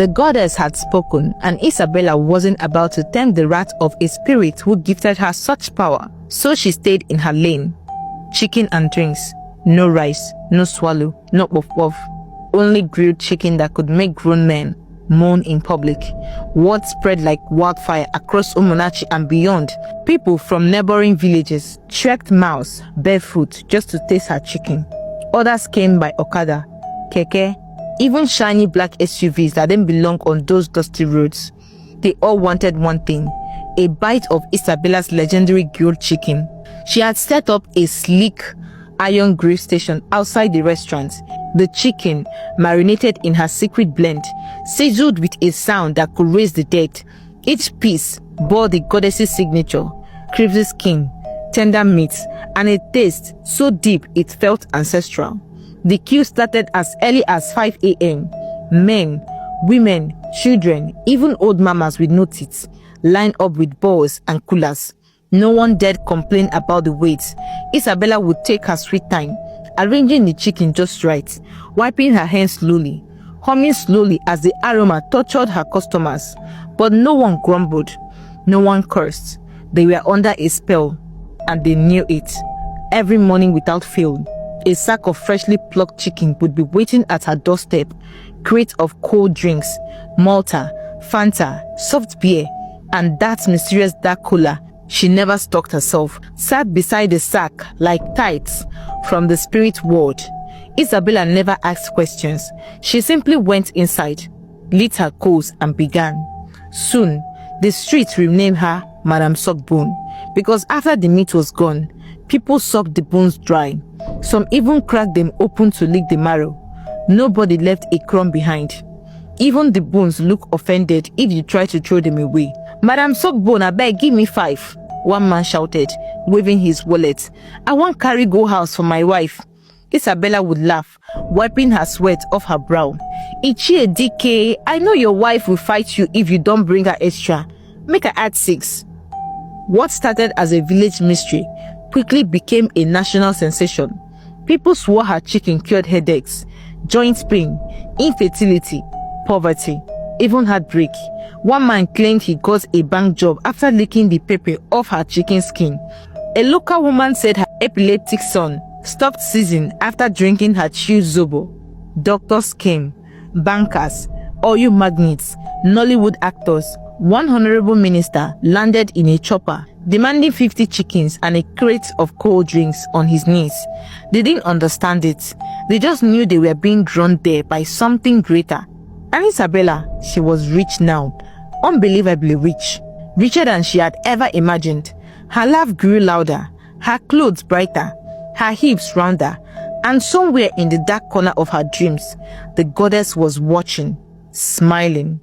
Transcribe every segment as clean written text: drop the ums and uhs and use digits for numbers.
The goddess had spoken, and Isabella wasn't about to tempt the wrath of a spirit who gifted her such power. So she stayed in her lane. Chicken and drinks. No rice, no swallow, no puff-puff. Only grilled chicken that could make grown men moan in public. Word spread like wildfire across Umunnachi and beyond. People from neighboring villages trekked miles barefoot just to taste her chicken. Others came by Okada, Keke, even shiny black SUVs that didn't belong on those dusty roads. They all wanted one thing: a bite of Isabella's legendary grilled chicken. She had set up a sleek iron grill station outside the restaurant. The chicken, marinated in her secret blend, sizzled with a sound that could raise the dead. Each piece bore the goddess's signature: crispy skin, tender meat, and a taste so deep it felt ancestral. The queue started as early as 5 a.m. Men, women, children, even old mamas with no teeth, lined up with bowls and coolers. No one dared complain about the wait. Isabella would take her sweet time, arranging the chicken just right, wiping her hands slowly, humming slowly as the aroma tortured her customers. But no one grumbled, no one cursed. They were under a spell, and they knew it. Every morning without fail, a sack of freshly plucked chicken would be waiting at her doorstep. Crates of cold drinks, Malta, Fanta, soft beer, and that mysterious dark cola she never stocked herself, sat beside the sack like tights from the spirit world. Isabella never asked questions. She simply went inside, lit her coals, and began. Soon, the streets renamed her Madame Suckbone, because after the meat was gone, people sucked the bones dry. Some even cracked them open to lick the marrow. Nobody left a crumb behind. Even the bones look offended if you try to throw them away. "Madame Suckbone, I beg, give me 5. One man shouted, waving his wallet. "I want carry go house for my wife." Isabella would laugh, wiping her sweat off her brow. "Ichie DK, I know your wife will fight you if you don't bring her extra. Make her add 6. What started as a village mystery quickly became a national sensation. People swore her chicken cured headaches, joint pain, infertility, poverty, even heartbreak. One man claimed he got a bank job after licking the pepper off her chicken skin. A local woman said her epileptic son stopped seizing after drinking her chewed zobo. Doctors came, bankers, oil magnates, Nollywood actors. One honorable minister landed in a chopper, demanding 50 chickens and a crate of cold drinks on his knees. They didn't understand it. They just knew they were being drawn there by something greater. And Isabella, she was rich now, unbelievably rich, richer than she had ever imagined. Her laugh grew louder, her clothes brighter, her hips rounder, and somewhere in the dark corner of her dreams, the goddess was watching, smiling.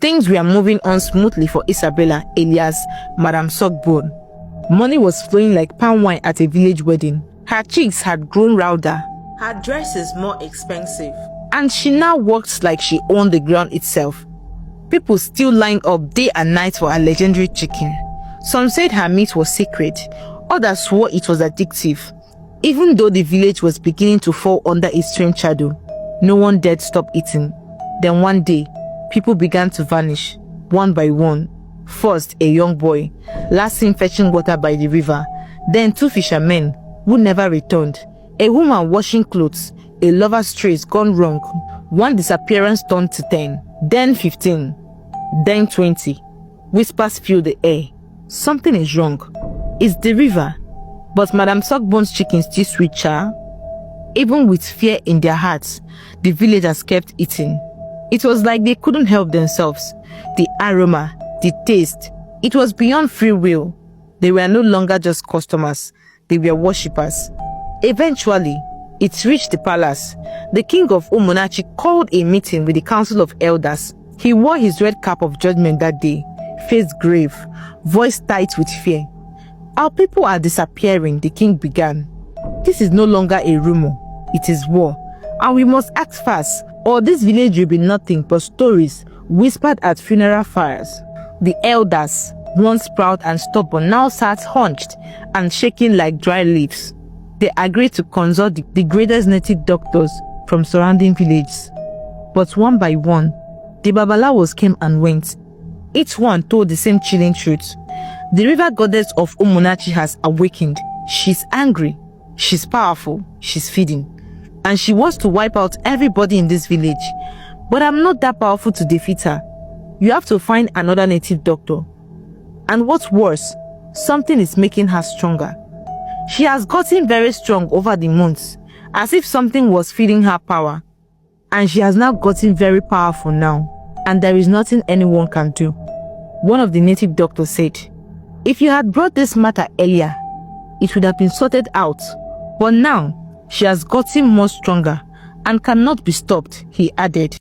Things were moving on smoothly for Isabella, alias Madame Suckbone. Money was flowing like palm wine at a village wedding. Her cheeks had grown rounder, her dresses more expensive, and she now walked like she owned the ground itself. People still lined up day and night for her legendary chicken. Some said her meat was sacred, others swore it was addictive. Even though the village was beginning to fall under its strange shadow, no one dared stop eating. Then one day, people began to vanish, one by one. First, a young boy, last seen fetching water by the river. Then 2 fishermen, who never returned. A woman washing clothes, a lover's trace gone wrong. One disappearance turned to 10, then 15, then 20. Whispers filled the air. Something is wrong. It's the river. But Madame Suckbone's chicken still sweet, cha. Even with fear in their hearts, the villagers kept eating. It was like they couldn't help themselves. The aroma, the taste, it was beyond free will. They were no longer just customers, they were worshippers. Eventually, it reached the palace. The king of Umunnachi called a meeting with the council of elders. He wore his red cap of judgment that day, face grave, voice tight with fear. "Our people are disappearing," the king began. "This is no longer a rumor, it is war. And we must act fast, or this village will be nothing but stories whispered at funeral fires." The elders, once proud and stubborn, now sat hunched and shaking like dry leaves. They agreed to consult the greatest native doctors from surrounding villages. But one by one, The Babalawos came and went. Each one told the same chilling truth. The river goddess of Umunachi has awakened. She's angry, she's powerful, she's feeding, and she wants to wipe out everybody in this village. But I'm not that powerful to defeat her. You have to find another native doctor. And what's worse, something is making her stronger. She has gotten very strong over the months, as if something was feeding her power. And she has now gotten very powerful now, and there is nothing anyone can do. One of the native doctors said, "If you had brought this matter earlier, it would have been sorted out. But now, she has gotten more stronger and cannot be stopped," he added.